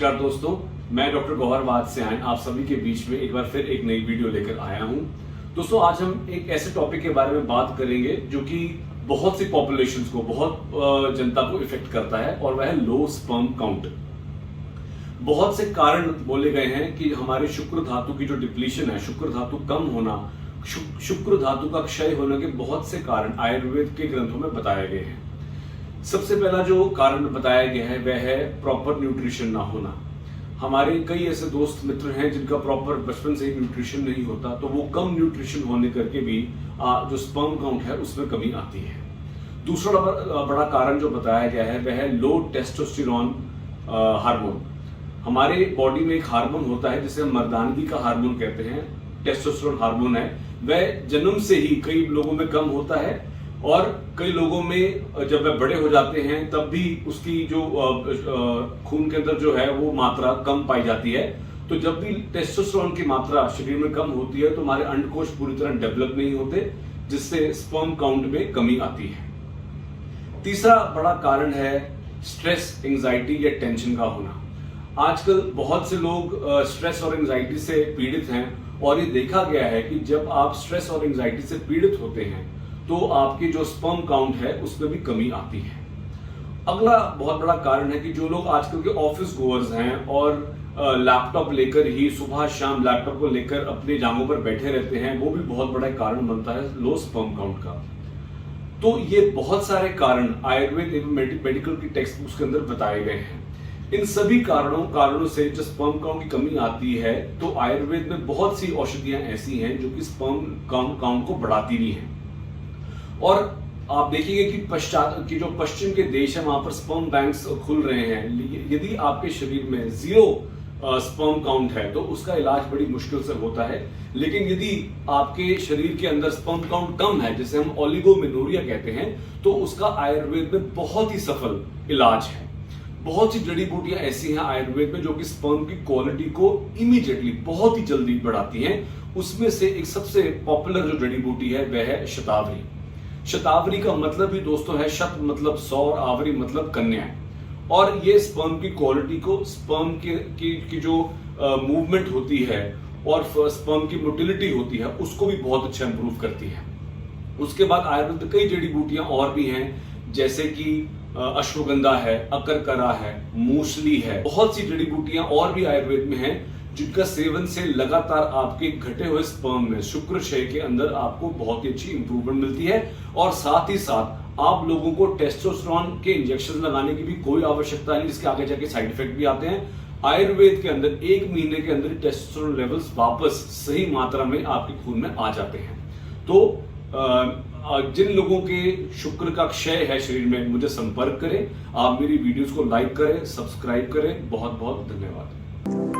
नमस्कार दोस्तों, मैं डॉक्टर गौहर वात्स्यायन आप सभी के बीच में एक बार फिर एक नई वीडियो लेकर आया हूं। दोस्तों, आज हम एक ऐसे टॉपिक के बारे में बात करेंगे जो कि बहुत सी पॉपुलेशंस को, बहुत जनता को इफेक्ट करता है, और वह है लो स्पर्म काउंट। बहुत से कारण बोले गए हैं कि हमारे शुक्र धातु की जो डिप्लीशन है, शुक्र धातु कम होना, शुक्र धातु का क्षय होने के बहुत से कारण आयुर्वेद के ग्रंथों में बताए गए हैं। सबसे पहला जो कारण बताया गया है वह है प्रॉपर न्यूट्रिशन ना होना। हमारे कई ऐसे दोस्त मित्र हैं जिनका प्रॉपर बचपन से ही न्यूट्रिशन नहीं होता, तो वो कम न्यूट्रिशन होने करके भी जो स्पर्म काउंट है उसमें कमी आती है। दूसरा बड़ा कारण जो बताया गया है वह है लो टेस्टोस्टेरोन हार्मोन। हमारे बॉडी में एक हार्मोन होता है जिसे हम मर्दानगी का हार्मोन कहते हैं, टेस्टोस्टेरोन हार्मोन है। वह जन्म से ही कई लोगों में कम होता है और कई लोगों में जब वह बड़े हो जाते हैं तब भी उसकी जो खून के अंदर जो है वो मात्रा कम पाई जाती है। तो जब भी टेस्टोस्टेरोन की मात्रा शरीर में कम होती है तो हमारे अंडकोश पूरी तरह डेवलप नहीं होते, जिससे स्पर्म काउंट में कमी आती है। तीसरा बड़ा कारण है स्ट्रेस, एंजाइटी या टेंशन का होना। आजकल बहुत से लोग स्ट्रेस और एंजाइटी से पीड़ित हैं, और ये देखा गया है कि जब आप स्ट्रेस और एंजाइटी से पीड़ित होते हैं तो आपकी जो स्पर्म काउंट है उसमें भी कमी आती है। अगला बहुत बड़ा कारण है कि जो लोग आजकल के ऑफिस गोअर्स हैं और लैपटॉप लेकर ही सुबह शाम लैपटॉप को लेकर अपनी जांघों पर बैठे रहते हैं, वो भी बहुत बड़ा कारण बनता है लो स्पर्म काउंट का। तो ये बहुत सारे कारण आयुर्वेद एवं मेडिकल की टेक्स्ट बुक्स के अंदर बताए गए हैं। इन सभी कारणों से जब स्पर्म काउंट की कमी आती है तो आयुर्वेद में बहुत सी औषधियां ऐसी हैं जो कि स्पर्म काउंट को बढ़ाती भी हैं। और आप देखेंगे कि जो पश्चिम के देश है वहां पर स्पर्म बैंक्स खुल रहे हैं। यदि आपके शरीर में 0 स्पर्म काउंट है तो उसका इलाज बड़ी मुश्किल से होता है, लेकिन यदि आपके शरीर के अंदर स्पर्म काउंट कम है, जिसे हम ओलिगोमेनोरिया कहते हैं, तो उसका आयुर्वेद में बहुत ही सफल इलाज है। बहुत सी जड़ी बूटियां ऐसी हैं आयुर्वेद में जो कि स्पर्म की क्वालिटी को इमीडिएटली बहुत ही जल्दी बढ़ाती हैं। उसमें से एक सबसे पॉपुलर जो जड़ी बूटी है वह है शतावरी। शतावरी का मतलब ही दोस्तों है, शत मतलब 100 और आवरी मतलब कन्या, और ये स्पर्म की क्वालिटी को, स्पर्म की जो मूवमेंट होती है और स्पर्म की मोटिलिटी होती है उसको भी बहुत अच्छा इंप्रूव करती है। उसके बाद आयुर्वेद में कई जड़ी बूटियां और भी हैं, जैसे कि अश्वगंधा है, अकरकरा है, मूसली है। बहुत सी जड़ी बूटियां और भी आयुर्वेद में हैं जिनका सेवन से लगातार आपके घटे हुए स्पर्म में, शुक्राशय के अंदर आपको बहुत ही अच्छी इंप्रूवमेंट मिलती है। और साथ ही साथ आप लोगों को टेस्टोस्टेरोन के इंजेक्शन लगाने की भी कोई आवश्यकता नहीं, जिसके आगे जाके साइड इफेक्ट भी आते हैं। आयुर्वेद के अंदर 1 महीने के अंदर टेस्टोस्टेरोन लेवल्स वापस सही मात्रा में आपके खून में आ जाते हैं। तो जिन लोगों के शुक्र का क्षय है शरीर में, मुझे संपर्क करें। आप मेरी वीडियोस को लाइक करें, सब्सक्राइब करें। बहुत बहुत धन्यवाद।